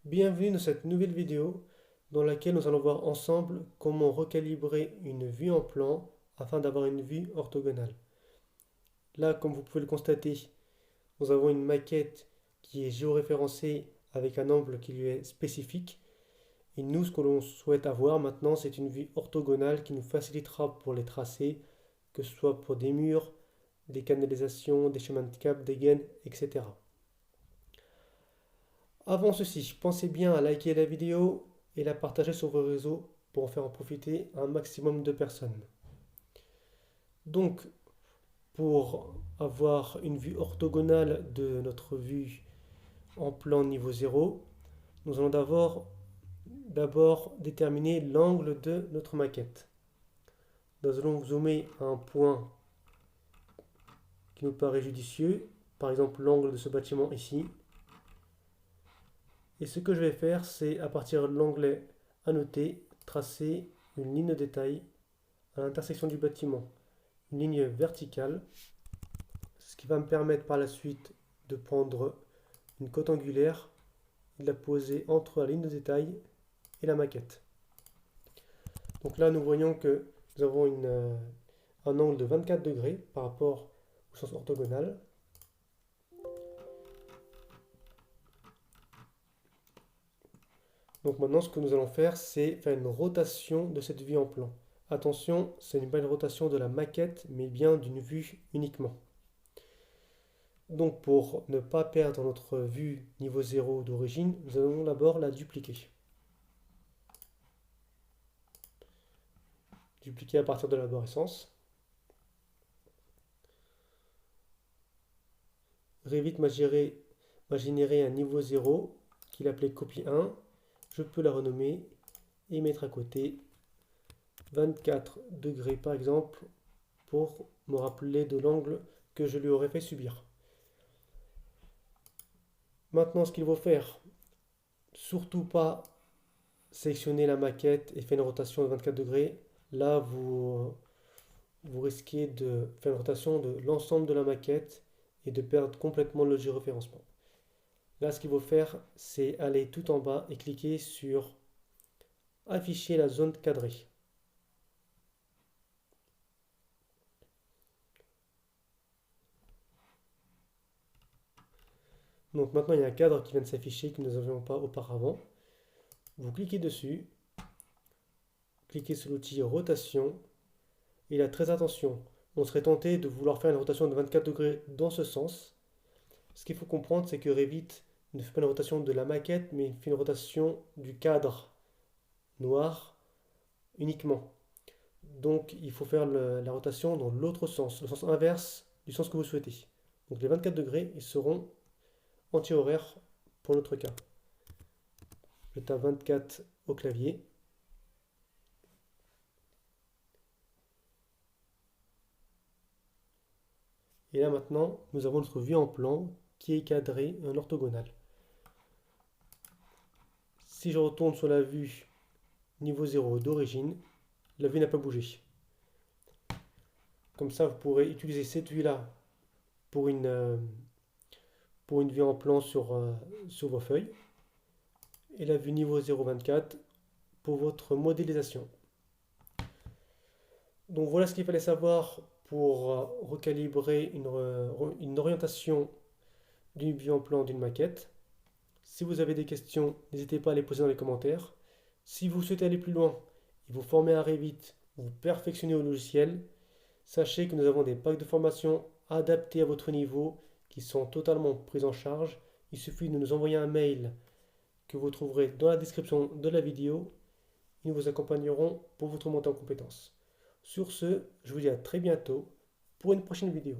Bienvenue dans cette nouvelle vidéo dans laquelle nous allons voir ensemble comment recalibrer une vue en plan afin d'avoir une vue orthogonale. Là, comme vous pouvez le constater, nous avons une maquette qui est géoréférencée avec un angle qui lui est spécifique. Et nous, ce que l'on souhaite avoir maintenant, c'est une vue orthogonale qui nous facilitera pour les tracés, que ce soit pour des murs, des canalisations, des chemins de câbles, des gaines, etc. Avant ceci, pensez bien à liker la vidéo et la partager sur vos réseaux pour en faire en profiter un maximum de personnes. Donc, pour avoir une vue orthogonale de notre vue en plan niveau 0, nous allons d'abord déterminer l'angle de notre maquette. Nous allons zoomer à un point qui nous paraît judicieux, par exemple l'angle de ce bâtiment ici. Et ce que je vais faire, c'est à partir de l'onglet Annoter, tracer une ligne de détail à l'intersection du bâtiment, une ligne verticale, ce qui va me permettre par la suite de prendre une cote angulaire et de la poser entre la ligne de détail et la maquette. Donc là, nous voyons que nous avons un angle de 24 degrés par rapport au sens orthogonal. Donc maintenant, ce que nous allons faire, c'est faire une rotation de cette vue en plan. Attention, c'est une belle rotation de la maquette, mais bien d'une vue uniquement. Donc pour ne pas perdre notre vue niveau 0 d'origine, nous allons d'abord la dupliquer. Dupliquer à partir de l'arborescence. Revit m'a généré un niveau 0 qu'il appelait copie 1. Je peux la renommer et mettre à côté 24 degrés par exemple pour me rappeler de l'angle que je lui aurais fait subir. Maintenant, ce qu'il faut faire, surtout pas sélectionner la maquette et faire une rotation de 24 degrés. Là, vous risquez de faire une rotation de l'ensemble de la maquette et de perdre complètement le géoréférencement. Là, ce qu'il faut faire, c'est aller tout en bas et cliquer sur Afficher la zone cadrée. Donc maintenant, il y a un cadre qui vient de s'afficher que nous n'avions pas auparavant. Vous cliquez dessus, cliquez sur l'outil rotation, et là, très attention, on serait tenté de vouloir faire une rotation de 24 degrés dans ce sens. Ce qu'il faut comprendre, c'est que Revit ne fait pas une rotation de la maquette, mais il fait une rotation du cadre noir uniquement. Donc il faut faire la rotation dans l'autre sens, le sens inverse du sens que vous souhaitez. Donc les 24 degrés, ils seront anti-horaires pour notre cas. Je tape 24 au clavier. Et là maintenant, nous avons notre vue en plan qui est cadrée en orthogonale. Si je retourne sur la vue niveau 0 d'origine, la vue n'a pas bougé. Comme ça, vous pourrez utiliser cette vue-là pour une vue en plan sur vos feuilles. Et la vue niveau 0,24 pour votre modélisation. Donc voilà ce qu'il fallait savoir pour recalibrer une orientation d'une vue en plan d'une maquette. Si vous avez des questions, n'hésitez pas à les poser dans les commentaires. Si vous souhaitez aller plus loin et vous former à Revit, vous perfectionner au logiciel, sachez que nous avons des packs de formation adaptés à votre niveau qui sont totalement pris en charge. Il suffit de nous envoyer un mail que vous trouverez dans la description de la vidéo. Et nous vous accompagnerons pour votre montée en compétences. Sur ce, je vous dis à très bientôt pour une prochaine vidéo.